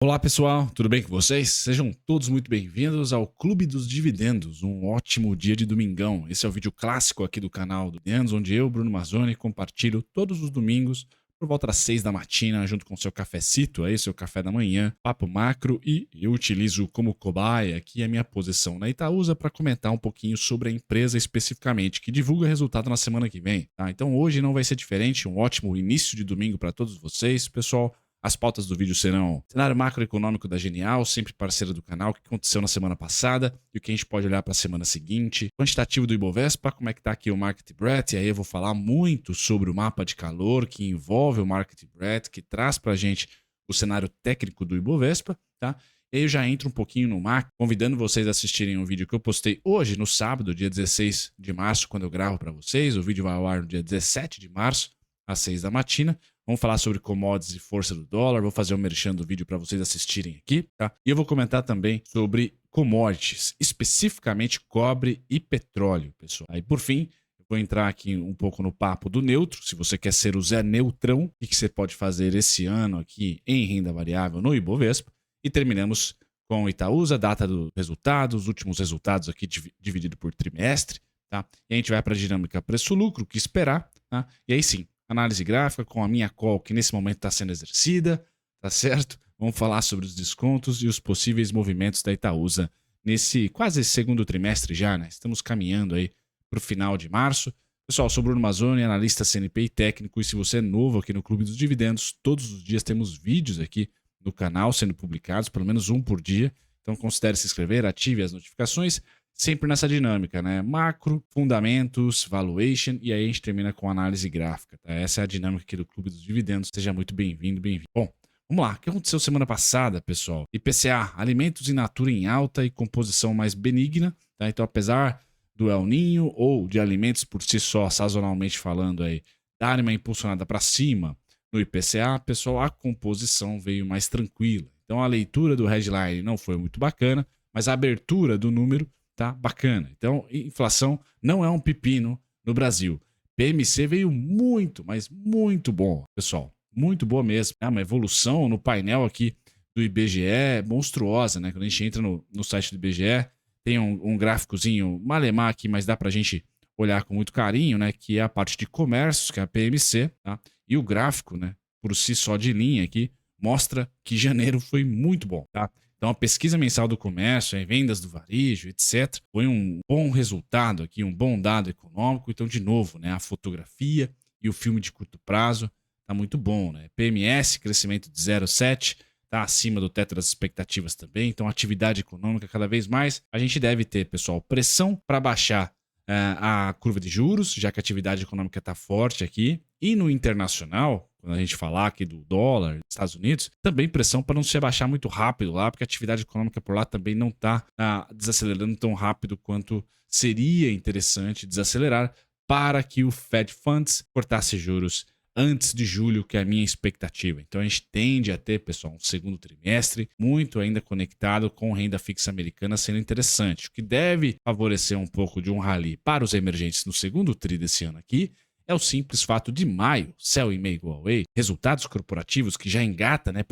Olá pessoal, tudo bem com vocês? Sejam todos muito bem-vindos ao Clube dos Dividendos, um ótimo dia de domingão. Esse é o vídeo clássico aqui do canal do Dividendos, onde eu, Bruno Mazzoni, compartilho todos os domingos por volta das 6 da matina, junto com seu cafecito, aí seu café da manhã, papo macro, e eu utilizo como cobaia aqui a minha posição na Itaúsa para comentar um pouquinho sobre a empresa especificamente, que divulga resultado na semana que vem, tá? Então hoje não vai ser diferente, um ótimo início de domingo para todos vocês, pessoal. As pautas do vídeo serão cenário macroeconômico da Genial, sempre parceira do canal, o que aconteceu na semana passada e o que a gente pode olhar para a semana seguinte. Quantitativo do Ibovespa, como é que está aqui o Market Breadth, e aí eu vou falar muito sobre o mapa de calor que envolve o Market Breadth, que traz para a gente o cenário técnico do Ibovespa, tá? E aí eu já entro um pouquinho no macro, convidando vocês a assistirem um vídeo que eu postei hoje, no sábado, dia 16 de março, quando eu gravo para vocês. O vídeo vai ao ar no dia 17 de março, às 6 da matina. Vamos falar sobre commodities e força do dólar. Vou fazer um merchan do vídeo para vocês assistirem aqui, tá? E eu vou comentar também sobre commodities, especificamente cobre e petróleo, pessoal. Aí, por fim, eu vou entrar aqui um pouco no papo do neutro. Se você quer ser o Zé Neutrão, o que você pode fazer esse ano aqui em renda variável no Ibovespa? E terminamos com o Itaúsa, data do resultado, os últimos resultados aqui dividido por trimestre, tá? E a gente vai para a dinâmica preço-lucro, o que esperar, tá? E aí sim, análise gráfica com a minha call, que nesse momento está sendo exercida, tá certo? Vamos falar sobre os descontos e os possíveis movimentos da Itaúsa nesse quase segundo trimestre já, né? Estamos caminhando aí para o final de março. Pessoal, sou Bruno Mazzoni, analista CNP e técnico, e se você é novo aqui no Clube dos Dividendos, todos os dias temos vídeos aqui no canal sendo publicados, pelo menos um por dia. Então considere se inscrever, ative as notificações, sempre nessa dinâmica, né? Macro, fundamentos, valuation, e aí a gente termina com análise gráfica, tá? Essa é a dinâmica aqui do Clube dos Dividendos. Seja muito bem-vindo, bem-vindo. Bom, vamos lá. O que aconteceu semana passada, pessoal? IPCA, alimentos in natura em alta e composição mais benigna, tá? Então, apesar do El Ninho ou de alimentos por si só, sazonalmente falando aí, darem uma impulsionada para cima no IPCA, pessoal, a composição veio mais tranquila. Então, a leitura do headline não foi muito bacana, mas a abertura do número tá bacana. Então, inflação não é um pepino no Brasil. PMC veio muito, mas muito bom, pessoal. Muito boa mesmo. É uma evolução no painel aqui do IBGE monstruosa, né? Quando a gente entra no site do IBGE, tem um gráficozinho malemar aqui, mas dá pra gente olhar com muito carinho, né? Que é a parte de comércios, que é a PMC, tá? E o gráfico, né? Por si só de linha aqui, mostra que janeiro foi muito bom, tá? Então, a pesquisa mensal do comércio, em vendas do varejo, etc., foi um bom resultado aqui, um bom dado econômico. Então, de novo, né, a fotografia e o filme de curto prazo está muito bom, né? PMS, crescimento de 0,7, está acima do teto das expectativas também. Então, atividade econômica cada vez mais. A gente deve ter, pessoal, pressão para baixar a curva de juros, já que a atividade econômica está forte aqui. E no internacional, quando a gente falar aqui do dólar dos Estados Unidos, também pressão para não se abaixar muito rápido lá, porque a atividade econômica por lá também não está desacelerando tão rápido quanto seria interessante desacelerar para que o Fed Funds cortasse juros antes de julho, que é a minha expectativa. Então a gente tende a ter, pessoal, um segundo trimestre muito ainda conectado com renda fixa americana sendo interessante, o que deve favorecer um pouco de um rally para os emergentes no segundo tri desse ano aqui. É o simples fato de maio, sell in May, go away, resultados corporativos que já engata, né?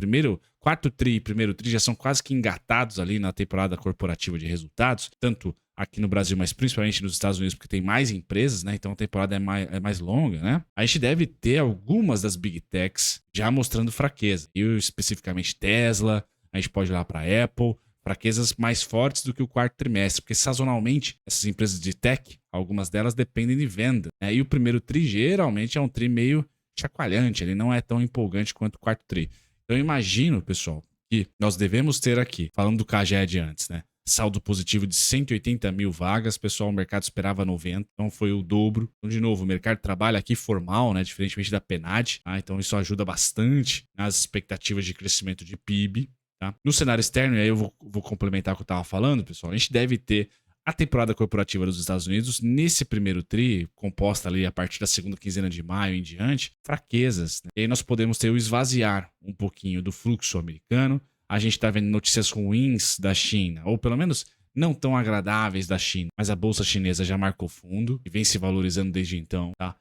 Quarto tri e primeiro tri já são quase que engatados ali na temporada corporativa de resultados, tanto aqui no Brasil, mas principalmente nos Estados Unidos, porque tem mais empresas, né? Então a temporada é mais longa, né? A gente deve ter algumas das Big Techs já mostrando fraqueza. Eu, especificamente Tesla, a gente pode olhar para Apple, fraquezas mais fortes do que o quarto trimestre, porque sazonalmente essas empresas de tech, algumas delas dependem de venda, né? E o primeiro tri geralmente é um tri meio chacoalhante, ele não é tão empolgante quanto o quarto tri. Então eu imagino, pessoal, que nós devemos ter aqui, falando do CAGED antes, né? Saldo positivo de 180 mil vagas, pessoal, o mercado esperava 90, então foi o dobro. Então, de novo, o mercado de trabalho aqui formal, né? Diferentemente da PNAD, tá? Então isso ajuda bastante nas expectativas de crescimento de PIB. Tá? No cenário externo, e aí eu vou complementar o que eu estava falando, pessoal, a gente deve ter a temporada corporativa dos Estados Unidos nesse primeiro tri, composta ali a partir da segunda quinzena de maio em diante, fraquezas. Né? E aí nós podemos ter o esvaziar um pouquinho do fluxo americano. A gente está vendo notícias ruins da China, ou pelo menos não tão agradáveis da China, mas a bolsa chinesa já marcou fundo e vem se valorizando desde então. Tá?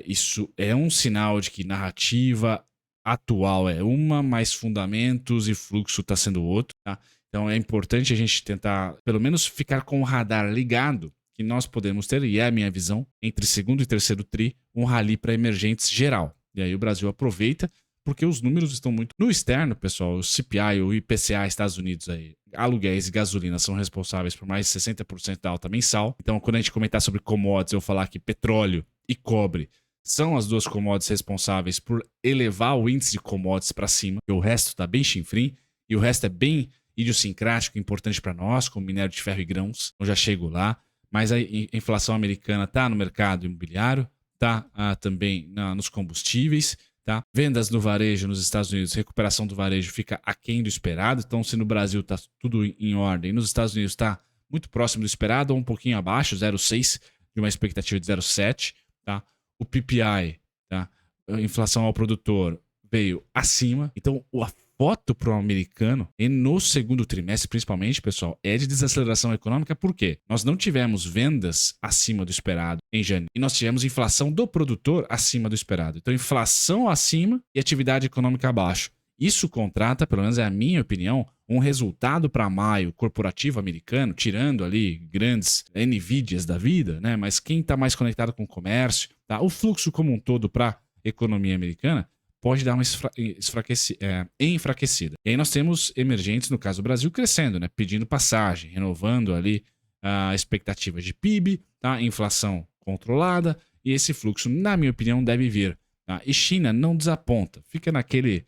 Isso é um sinal de que narrativa atual é uma, mas fundamentos e fluxo está sendo outro, tá? Então é importante a gente tentar, pelo menos, ficar com o radar ligado, que nós podemos ter, e é a minha visão, entre segundo e terceiro tri, um rally para emergentes geral. E aí o Brasil aproveita, porque os números estão muito... No externo, pessoal, o CPI, o IPCA Estados Unidos aí, aluguéis e gasolina são responsáveis por mais de 60% da alta mensal. Então, quando a gente comentar sobre commodities, eu falar que petróleo e cobre são as duas commodities responsáveis por elevar o índice de commodities para cima, e o resto está bem chinfrim, e o resto é bem idiosincrático, importante para nós, como minério de ferro e grãos. Eu já chego lá. Mas a inflação americana está no mercado imobiliário, está também nos combustíveis, tá? Vendas no varejo nos Estados Unidos, recuperação do varejo fica aquém do esperado. Então, se no Brasil está tudo em ordem, nos Estados Unidos está muito próximo do esperado, ou um pouquinho abaixo, 0,6, de uma expectativa de 0,7. Tá? O PPI, tá? A inflação ao produtor, veio acima. Então, a foto para o americano, e no segundo trimestre principalmente, pessoal, é de desaceleração econômica. Por quê? Nós não tivemos vendas acima do esperado em janeiro e nós tivemos inflação do produtor acima do esperado. Então, inflação acima e atividade econômica abaixo. Isso contrata, pelo menos é a minha opinião, um resultado para maio corporativo americano, tirando ali grandes NVIDIAs da vida, né? Mas quem está mais conectado com o comércio, tá? O fluxo como um todo para a economia americana pode dar uma enfraquecida. E aí nós temos emergentes, no caso do Brasil, crescendo, né? Pedindo passagem, renovando ali a expectativa de PIB, tá? Inflação controlada, e esse fluxo, na minha opinião, deve vir. Tá? E China não desaponta, fica naquele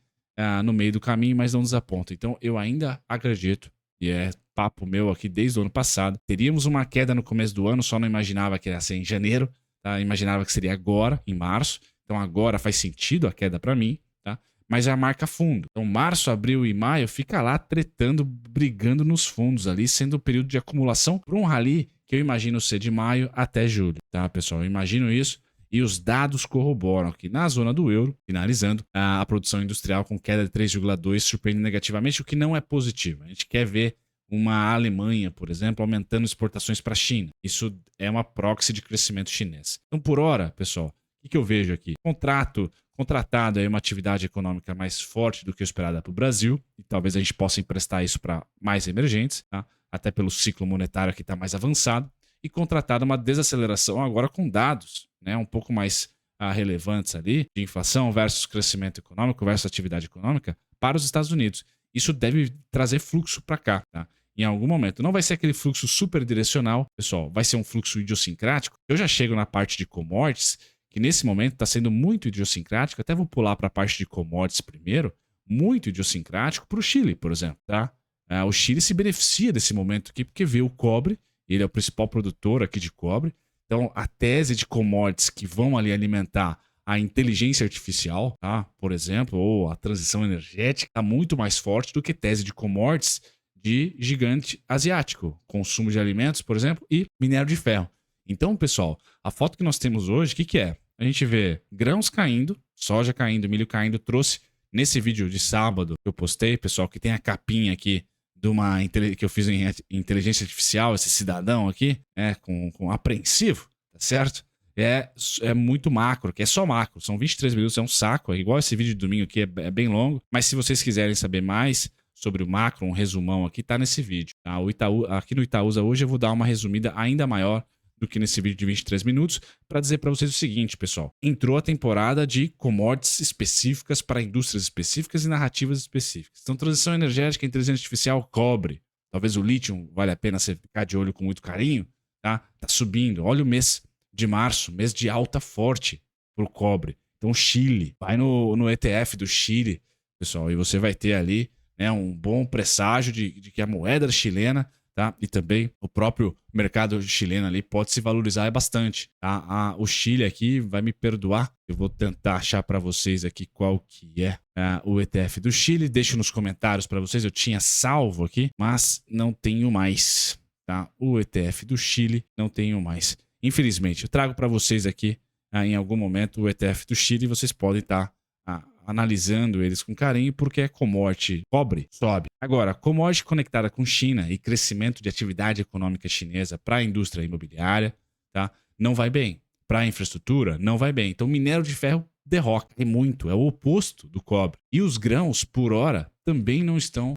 no meio do caminho, mas não desaponta. Então eu ainda acredito, e é papo meu aqui desde o ano passado, teríamos uma queda no começo do ano, só não imaginava que ia ser em janeiro, tá? Imaginava que seria agora, em março. Então agora faz sentido a queda para mim, tá? Mas já marca fundo. Então março, abril e maio fica lá tretando, brigando nos fundos ali, sendo um período de acumulação para um rally que eu imagino ser de maio até julho, tá, pessoal? Eu imagino isso e os dados corroboram que na zona do euro, finalizando, a produção industrial com queda de 3,2 surpreende negativamente, o que não é positivo. A gente quer ver uma Alemanha, por exemplo, aumentando exportações para a China. Isso é uma proxy de crescimento chinês. Então, por hora, pessoal, o que eu vejo aqui? Contratado é uma atividade econômica mais forte do que o esperada para o Brasil, e talvez a gente possa emprestar isso para mais emergentes, tá? Até pelo ciclo monetário que está mais avançado, e contratado uma desaceleração agora com dados, né, um pouco mais relevantes ali, de inflação versus crescimento econômico versus atividade econômica para os Estados Unidos. Isso deve trazer fluxo para cá, tá? Em algum momento. Não vai ser aquele fluxo super direcional, pessoal, vai ser um fluxo idiosincrático. Eu já chego na parte de commodities, que nesse momento está sendo muito idiosincrático, até vou pular para a parte de commodities primeiro, muito idiosincrático para o Chile, por exemplo, tá? O Chile se beneficia desse momento aqui porque vê o cobre, ele é o principal produtor aqui de cobre, então a tese de commodities que vão ali alimentar a inteligência artificial, tá? Por exemplo, ou a transição energética, está muito mais forte do que tese de commodities de gigante asiático, consumo de alimentos, por exemplo, e minério de ferro. Então, pessoal, a foto que nós temos hoje, o que é? A gente vê grãos caindo, soja caindo, milho caindo. Trouxe nesse vídeo de sábado que eu postei, pessoal, que tem a capinha aqui de uma que eu fiz em inteligência artificial, esse cidadão aqui, com apreensivo, tá certo? É muito macro, que é só macro, são 23 minutos, é um saco, é igual esse vídeo de domingo aqui, é bem longo, mas se vocês quiserem saber mais sobre o macro, um resumão aqui, tá nesse vídeo. Tá? Aqui no Itaúsa hoje eu vou dar uma resumida ainda maior do que nesse vídeo de 23 minutos, para dizer para vocês o seguinte, pessoal. Entrou a temporada de commodities específicas para indústrias específicas e narrativas específicas. Então, transição energética, inteligência artificial, cobre. Talvez o lítio vale a pena você ficar de olho com muito carinho, tá? Tá subindo. Olha o mês de março, mês de alta forte pro cobre. Então, Chile, vai no ETF do Chile, pessoal, e você vai ter ali, né, um bom presságio de que a moeda chilena, tá? E também o próprio mercado chileno ali pode se valorizar bastante. Tá? O Chile aqui vai me perdoar. Eu vou tentar achar para vocês aqui qual que é o ETF do Chile. Deixo nos comentários para vocês. Eu tinha salvo aqui, mas não tenho mais. Tá? O ETF do Chile não tenho mais. Infelizmente, eu trago para vocês aqui em algum momento o ETF do Chile. Vocês podem estar analisando eles com carinho, porque é commodity cobre, sobe. Agora, commodity conectada com China e crescimento de atividade econômica chinesa para a indústria imobiliária, tá? Não vai bem. Para a infraestrutura, não vai bem. Então, minério de ferro derroca, é muito, é o oposto do cobre. E os grãos, por hora, também não estão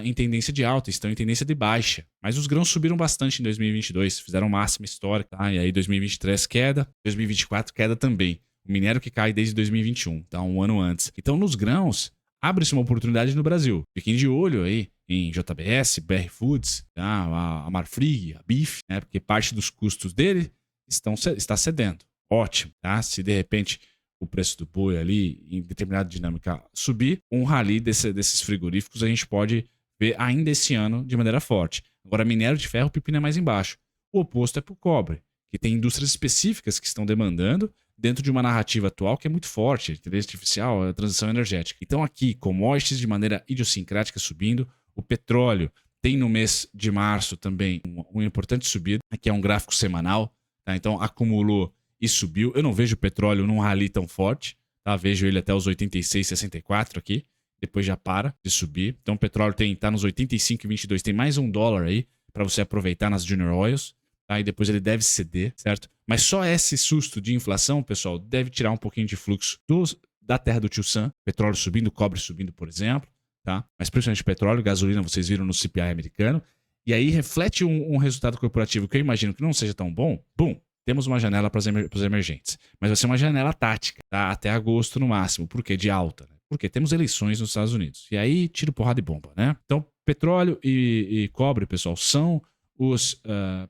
em tendência de alta, estão em tendência de baixa. Mas os grãos subiram bastante em 2022, fizeram máxima histórica, tá? E aí 2023 queda, 2024 queda também. O minério que cai desde 2021, tá? Um ano antes. Então, nos grãos, abre-se uma oportunidade no Brasil. Fiquem de olho aí em JBS, BR Foods, tá? A Marfrig, a BIF, né? Porque parte dos custos dele está cedendo. Ótimo, tá? Se de repente o preço do boi ali, em determinada dinâmica, subir, um rally desses frigoríficos a gente pode ver ainda esse ano de maneira forte. Agora, minério de ferro, o pepino é mais embaixo. O oposto é para o cobre, que tem indústrias específicas que estão demandando dentro de uma narrativa atual que é muito forte, a inteligência artificial, a transição energética. Então aqui, commodities de maneira idiosincrática subindo, o petróleo tem no mês de março também uma importante subida, aqui é um gráfico semanal, tá? Então acumulou e subiu. Eu não vejo o petróleo num rally tão forte, tá? Vejo ele até os 86,64 aqui, depois já para de subir. Então o petróleo tá nos 85,22, tem mais $1 aí para você aproveitar nas Junior Oils, tá? E depois ele deve ceder, certo? Mas só esse susto de inflação, pessoal, deve tirar um pouquinho de fluxo da terra do Tio Sam, petróleo subindo, cobre subindo, por exemplo, tá? Mas principalmente petróleo, gasolina, vocês viram no CPI americano. E aí reflete um resultado corporativo que eu imagino que não seja tão bom. Bum! Temos uma janela para os emergentes. Mas vai ser uma janela tática, tá? Até agosto no máximo. Por quê? De alta, né? Porque temos eleições nos Estados Unidos. E aí, tiro, porrada e bomba, né? Então, petróleo e cobre, pessoal, são os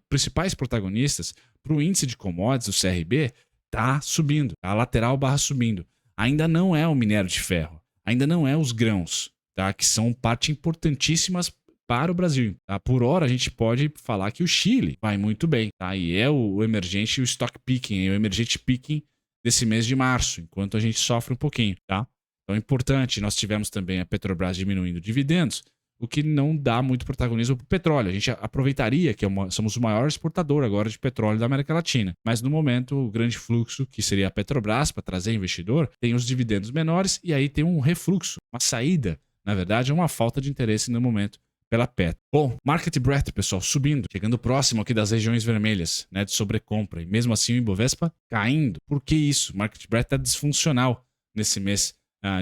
principais protagonistas para o índice de commodities, o CRB, tá subindo. A lateral barra subindo. Ainda não é o minério de ferro. Ainda não é os grãos, tá? Que são parte importantíssimas para o Brasil. Tá? Por hora, a gente pode falar que o Chile vai muito bem. Tá? E é o emergente e o stock picking, é o emergente picking desse mês de março, enquanto a gente sofre um pouquinho. Tá? Então é importante, nós tivemos também a Petrobras diminuindo dividendos, o que não dá muito protagonismo para o petróleo. A gente aproveitaria que somos o maior exportador agora de petróleo da América Latina. Mas no momento, o grande fluxo, que seria a Petrobras, para trazer investidor, tem os dividendos menores e aí tem um refluxo, uma saída. Na verdade, é uma falta de interesse no momento pela Petro. Bom, market breadth, pessoal, subindo, chegando próximo aqui das regiões vermelhas, né, de sobrecompra. E mesmo assim o Ibovespa caindo. Por que isso? O market breadth está disfuncional nesse mês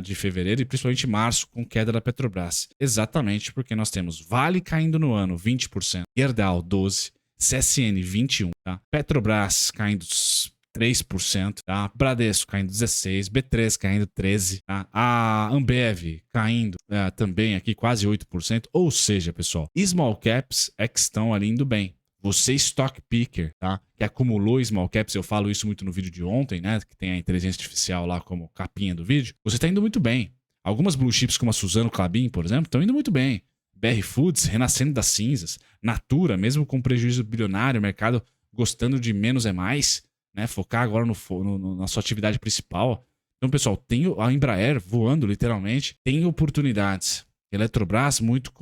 de fevereiro e principalmente março com queda da Petrobras. Exatamente porque nós temos Vale caindo no ano 20%, Gerdau 12%, CSN 21%, tá? Petrobras caindo 3%, tá? Bradesco caindo 16%, B3 caindo 13%, tá? A Ambev caindo também aqui quase 8%. Ou seja, pessoal, small caps é que estão ali indo bem. Você, stock picker, tá? Que acumulou small caps, eu falo isso muito no vídeo de ontem, né? Que tem a inteligência artificial lá como capinha do vídeo. Você está indo muito bem. Algumas blue chips como a Suzano Clabin, por exemplo, estão indo muito bem. BR Foods, renascendo das cinzas. Natura, mesmo com prejuízo bilionário, o mercado gostando de menos é mais, né? Focar agora na sua atividade principal. Então, pessoal, tem a Embraer voando, literalmente. Tem oportunidades. Eletrobras muito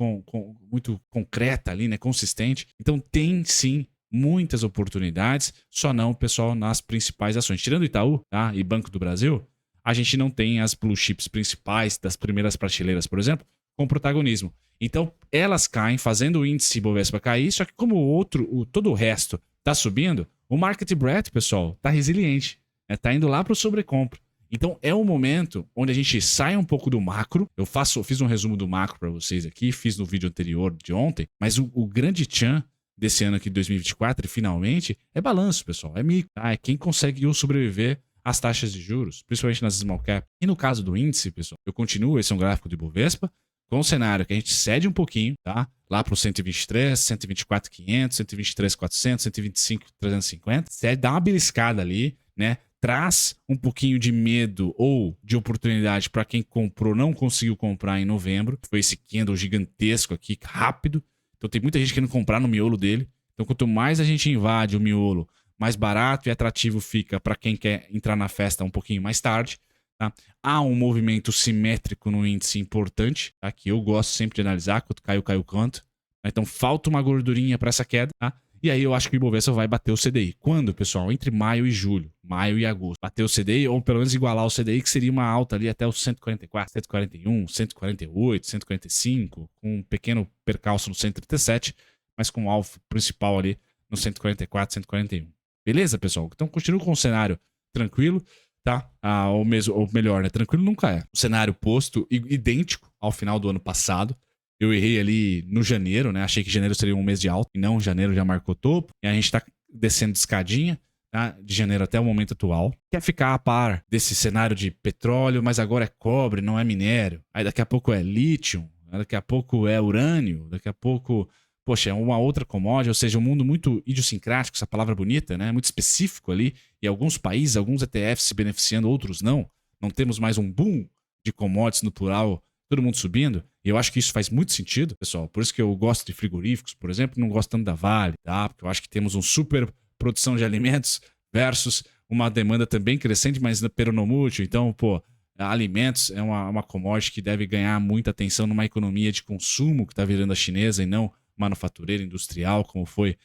concreta ali, né? Consistente. Então tem sim muitas oportunidades, só não, pessoal, nas principais ações. Tirando Itaú, tá? E Banco do Brasil, a gente não tem as blue chips principais das primeiras prateleiras, por exemplo, com protagonismo. Então elas caem, fazendo o índice Bovespa cair, só que como todo o resto está subindo, o market breadth, pessoal, está resiliente. Está indo lá para o sobrecompra. Então é um momento onde a gente sai um pouco do macro. Eu fiz um resumo do macro para vocês aqui, fiz no vídeo anterior de ontem, mas o grande tchan desse ano aqui de 2024, finalmente, é balanço, pessoal. É micro, tá? É quem conseguiu sobreviver às taxas de juros, principalmente nas small cap. E no caso do índice, pessoal, eu continuo, esse é um gráfico de Bovespa, com um cenário que a gente cede um pouquinho, tá? Lá para o 123, 124,500, 123,400, 125,350, cede, dá uma beliscada ali, né? Traz um pouquinho de medo ou de oportunidade para quem comprou, não conseguiu comprar em novembro. Foi esse candle gigantesco aqui, rápido. Então tem muita gente querendo comprar no miolo dele. Então quanto mais a gente invade o miolo, mais barato e atrativo fica para quem quer entrar na festa um pouquinho mais tarde. Tá? Há um movimento simétrico no índice importante, tá? Que eu gosto sempre de analisar. Quando caiu quanto. Então falta uma gordurinha para essa queda, tá? E aí eu acho que o Ibovespa vai bater o CDI. Quando, pessoal? Entre maio e julho. Maio e agosto. Bater o CDI, ou pelo menos igualar o CDI, que seria uma alta ali até os 144, 141, 148, 145, com um pequeno percalço no 137, mas com o alvo principal ali no 144, 141. Beleza, pessoal? Então continuo com o cenário tranquilo. tá? Ou mesmo, ou melhor, né? Tranquilo nunca é. O cenário posto, idêntico ao final do ano passado. Eu errei ali no janeiro, né? Achei que janeiro seria um mês de alta, e não, janeiro já marcou topo. E a gente tá descendo de escadinha, tá? De janeiro até o momento atual. Quer ficar a par desse cenário de petróleo, mas agora é cobre, não é minério. Aí daqui a pouco é lítio, daqui a pouco é urânio, daqui a pouco, poxa, é uma outra commodity, ou seja, um mundo muito idiosincrático, essa palavra bonita, né? Muito específico ali. E alguns países, alguns ETFs se beneficiando, outros não. Não temos mais um boom de commodities no plural, todo mundo subindo. E eu acho que isso faz muito sentido, pessoal. Por isso que eu gosto de frigoríficos, por exemplo, não gosto tanto da Vale, tá? Porque eu acho que temos um super produção de alimentos versus uma demanda também crescente, mas peronomútil. Então, pô, alimentos é uma commodity que deve ganhar muita atenção numa economia de consumo que está virando a chinesa e não manufatureira industrial, como foi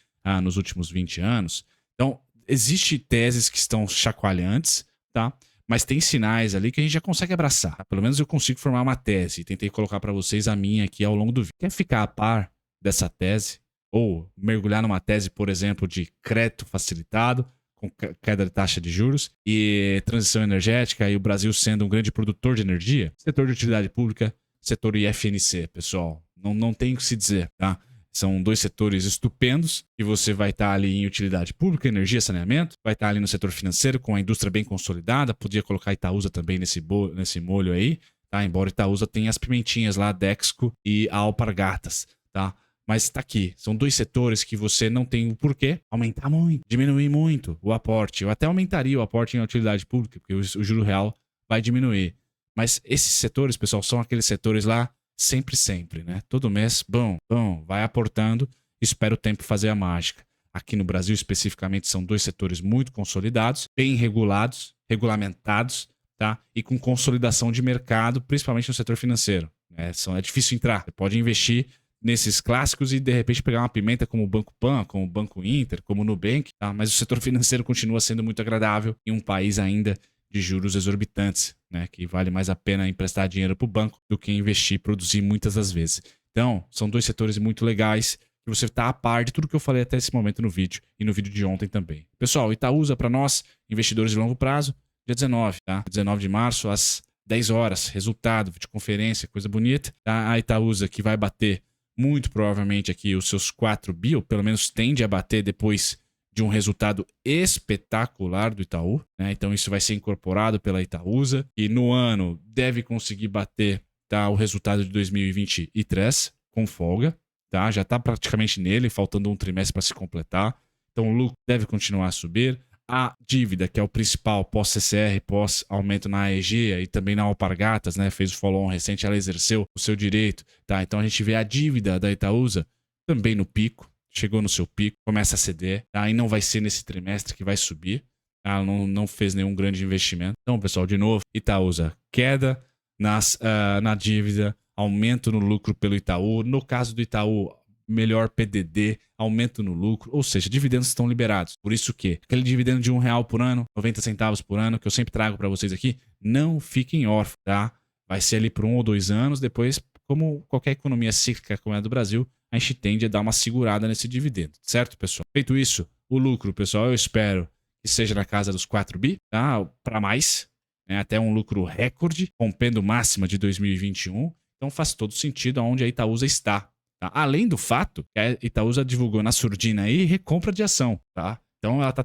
nos últimos 20 anos. Então, existem teses que estão chacoalhantes, tá? Mas tem sinais ali que a gente já consegue abraçar. Tá? Pelo menos eu consigo formar uma tese. Tentei colocar para vocês a minha aqui ao longo do vídeo. Quer ficar a par dessa tese? Ou mergulhar numa tese, por exemplo, de crédito facilitado, com queda de taxa de juros e transição energética e o Brasil sendo um grande produtor de energia? Setor de utilidade pública, setor IFNC, pessoal. Não tem o que se dizer, tá? São dois setores estupendos e você vai estar ali em utilidade pública, energia, saneamento, vai estar ali no setor financeiro com a indústria bem consolidada, podia colocar Itaúsa também nesse molho aí, tá? Embora Itaúsa tenha as pimentinhas lá, Dexco e a Alpargatas, tá? Mas está aqui, são dois setores que você não tem o porquê aumentar muito, diminuir muito o aporte. Eu até aumentaria o aporte em utilidade pública, porque o juro real vai diminuir. Mas esses setores, pessoal, são aqueles setores lá sempre, né? Todo mês, bom, vai aportando, espera o tempo fazer a mágica. Aqui no Brasil, especificamente, são dois setores muito consolidados, bem regulados, regulamentados, tá? E com consolidação de mercado, principalmente no setor financeiro. É difícil entrar. Você pode investir nesses clássicos e, de repente, pegar uma pimenta como o Banco Pan, como o Banco Inter, como o Nubank, tá? Mas o setor financeiro continua sendo muito agradável em um país ainda de juros exorbitantes, né? Que vale mais a pena emprestar dinheiro para o banco do que investir e produzir muitas das vezes. Então, são dois setores muito legais que você está a par de tudo que eu falei até esse momento no vídeo e no vídeo de ontem também. Pessoal, Itaúsa para nós, investidores de longo prazo, dia 19, tá? 19 de março, às 10 horas, resultado, videoconferência, coisa bonita. Tá? A Itaúsa que vai bater muito provavelmente aqui os seus 4 bi, ou pelo menos tende a bater depois de um resultado espetacular do Itaú, né? Então isso vai ser incorporado pela Itaúsa e no ano deve conseguir bater, tá, o resultado de 2023 com folga, tá? Já está praticamente nele, faltando um trimestre para se completar. Então o lucro deve continuar a subir. A dívida, que é o principal pós-CCR, pós-aumento na AEG e também na Alpargatas, né? Fez o follow-on recente, ela exerceu o seu direito, tá? Então a gente vê a dívida da Itaúsa também no pico. Chegou no seu pico, começa a ceder, tá? E não vai ser nesse trimestre que vai subir, tá? Ela não fez nenhum grande investimento. Então, pessoal, de novo, Itaúsa, queda na dívida, aumento no lucro pelo Itaú. No caso do Itaú, melhor PDD, aumento no lucro, ou seja, dividendos estão liberados. Por isso que aquele dividendo de R$1 por ano, 90 centavos por ano, que eu sempre trago para vocês aqui, não fiquem órfãos, tá? Vai ser ali por 1 ou 2 anos, depois, como qualquer economia cíclica como é a do Brasil, a gente tende a dar uma segurada nesse dividendo, certo, pessoal? Feito isso, o lucro, pessoal, eu espero que seja na casa dos 4 bi, tá? Para mais, né? Até um lucro recorde, rompendo máxima de 2021. Então faz todo sentido aonde a Itaúsa está. Tá? Além do fato que a Itaúsa divulgou na surdina aí recompra de ação, tá? Então ela tá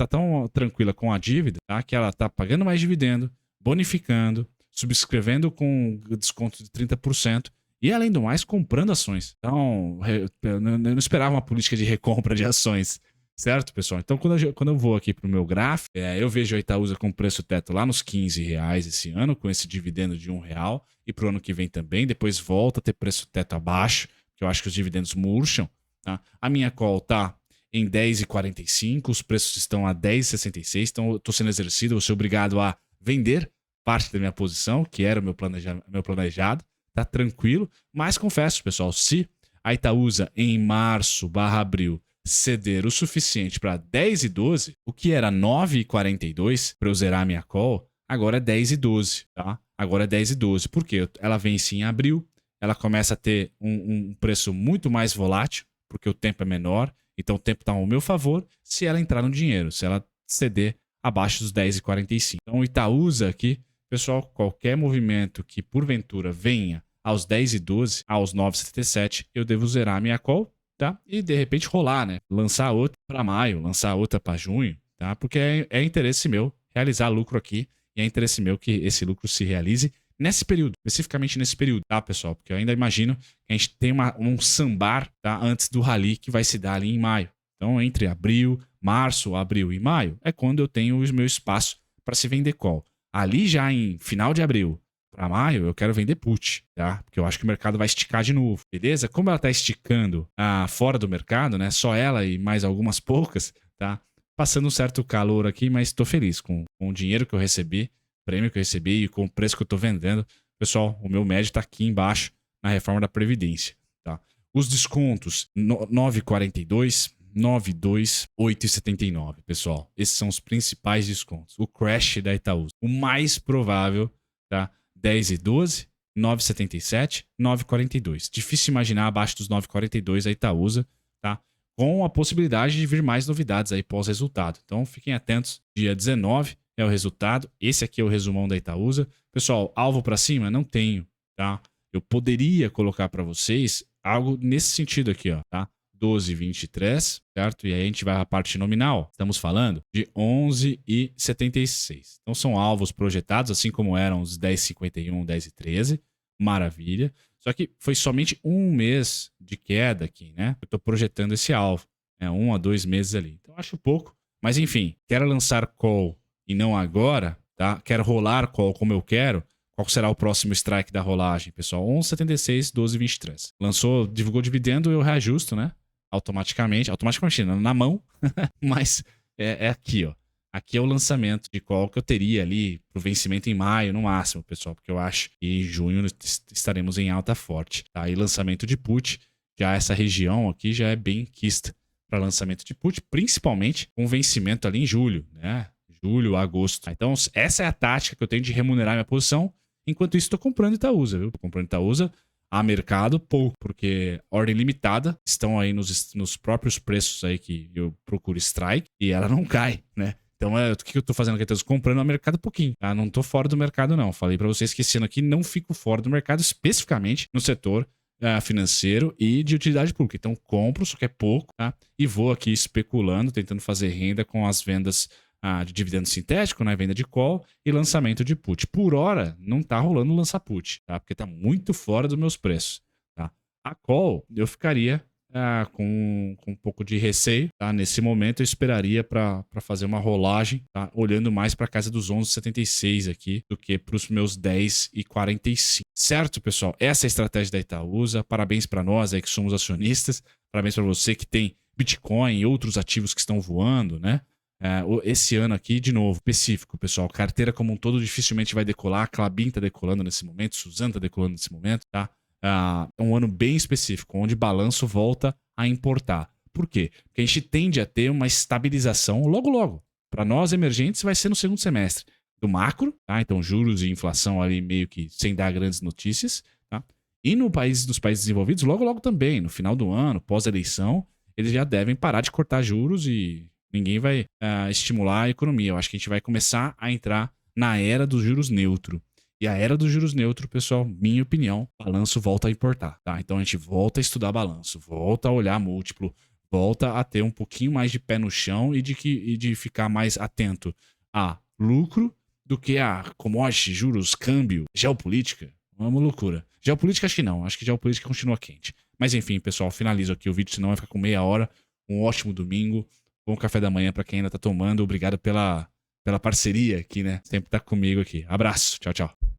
tão tranquila com a dívida, tá? Que ela tá pagando mais dividendo, bonificando, subscrevendo com desconto de 30%. E, além do mais, comprando ações. Então, eu não esperava uma política de recompra de ações. Certo, pessoal? Então, quando eu vou aqui para o meu gráfico, eu vejo a Itaúsa com preço teto lá nos R$15 esse ano, com esse dividendo de R$1. E para o ano que vem também. Depois volta a ter preço teto abaixo, que eu acho que os dividendos murcham. Tá? A minha call está em R$10,45. Os preços estão a R$10,66. Então, eu estou sendo exercido. Eu sou obrigado a vender parte da minha posição, que era o meu planejado. Tá tranquilo, mas confesso, pessoal, se a Itaúsa em março/abril ceder o suficiente para 10,12, o que era 9,42 para eu zerar minha call, agora é 10,12, tá? Agora é 10,12. Por quê? Ela vence em abril, ela começa a ter um preço muito mais volátil, porque o tempo é menor, então o tempo está ao meu favor se ela entrar no dinheiro, se ela ceder abaixo dos 10,45. Então o Itaúsa aqui, pessoal, qualquer movimento que porventura venha aos 10,12, aos 9,77, eu devo zerar a minha call, tá? E de repente rolar, né? Lançar outra para maio, lançar outra para junho, tá? Porque é interesse meu realizar lucro aqui e é interesse meu que esse lucro se realize nesse período, especificamente nesse período, tá, pessoal? Porque eu ainda imagino que a gente tem um sambar, tá, antes do rally que vai se dar ali em maio. Então, entre março, abril e maio é quando eu tenho o meu espaço para se vender call. Ali já em final de abril para maio, eu quero vender put, tá? Porque eu acho que o mercado vai esticar de novo, beleza? Como ela tá esticando fora do mercado, né? Só ela e mais algumas poucas, tá? Passando um certo calor aqui, mas estou feliz com o dinheiro que eu recebi, prêmio que eu recebi e com o preço que eu estou vendendo. Pessoal, o meu médio está aqui embaixo na reforma da Previdência, tá? Os descontos, 9,42, 92, 8,79, pessoal. Esses são os principais descontos. O crash da Itaúsa. O mais provável, tá? 10,12, 9,77, 9,42. Difícil imaginar abaixo dos 9,42 a Itaúsa, tá? Com a possibilidade de vir mais novidades aí pós-resultado. Então fiquem atentos. Dia 19 é o resultado. Esse aqui é o resumão da Itaúsa. Pessoal, alvo para cima? Não tenho, tá? Eu poderia colocar para vocês algo nesse sentido aqui, ó, tá? 12,23, certo? E aí a gente vai à parte nominal. Estamos falando de 11,76. Então são alvos projetados, assim como eram os 10,51, 10,13. Maravilha. Só que foi somente um mês de queda aqui, né? Eu estou projetando esse alvo. 1 a 2 meses ali. Então acho pouco. Mas enfim, quero lançar call e não agora, tá? Quero rolar call como eu quero. Qual será o próximo strike da rolagem, pessoal? 11,76, 12,23. Lançou, divulgou dividendo, eu reajusto, né? Automaticamente na mão, mas é aqui, ó. Aqui é o lançamento de call que eu teria ali para o vencimento em maio, no máximo, pessoal, porque eu acho que em junho estaremos em alta forte, tá? E lançamento de put, já essa região aqui já é bem quista para lançamento de put, principalmente com vencimento ali em julho, né? Julho, agosto. Então, essa é a tática que eu tenho de remunerar minha posição. Enquanto isso, estou comprando Itaúsa, viu? Tô comprando Itaúsa a mercado pouco, porque ordem limitada, estão aí nos próprios preços aí que eu procuro strike e ela não cai, né? Então, o que eu tô fazendo aqui? Eu tô comprando no mercado pouquinho, tá? Não tô fora do mercado, não. Falei para vocês que esse ano aqui não fico fora do mercado, especificamente no setor financeiro e de utilidade pública. Então, compro, só que é pouco, tá? E vou aqui especulando, tentando fazer renda com as vendas de dividendo sintético, né? Venda de call e lançamento de put. Por hora, não tá rolando lançar put, tá? Porque tá muito fora dos meus preços, tá? A call, eu ficaria com um pouco de receio, tá? Nesse momento, eu esperaria para fazer uma rolagem, tá? Olhando mais para casa dos 11,76 aqui do que para os meus 10,45. Certo, pessoal? Essa é a estratégia da Itaúsa. Parabéns para nós aí que somos acionistas. Parabéns para você que tem Bitcoin e outros ativos que estão voando, né? Esse ano aqui, de novo, específico, pessoal. Carteira como um todo dificilmente vai decolar. Clabin tá decolando nesse momento, Suzano tá decolando nesse momento, tá? É um ano bem específico, onde balanço volta a importar. Por quê? Porque a gente tende a ter uma estabilização logo, logo. Para nós, emergentes, vai ser no segundo semestre. Do macro, tá? Então, juros e inflação ali meio que sem dar grandes notícias, tá? E dos países desenvolvidos, logo, logo também. No final do ano, pós-eleição, eles já devem parar de cortar juros e ninguém vai estimular a economia. Eu acho que a gente vai começar a entrar na era dos juros neutro. E a era dos juros neutro, pessoal, minha opinião, balanço volta a importar, tá? Então a gente volta a estudar balanço, volta a olhar múltiplo, volta a ter um pouquinho mais de pé no chão e de ficar mais atento a lucro do que a commodity, juros, câmbio, geopolítica. Uma loucura. Geopolítica acho que não, acho que geopolítica continua quente. Mas enfim, pessoal, finalizo aqui o vídeo, senão vai ficar com meia hora. Um ótimo domingo. Bom café da manhã para quem ainda tá tomando. Obrigado pela parceria aqui, né? Sempre tá comigo aqui. Abraço. Tchau, tchau.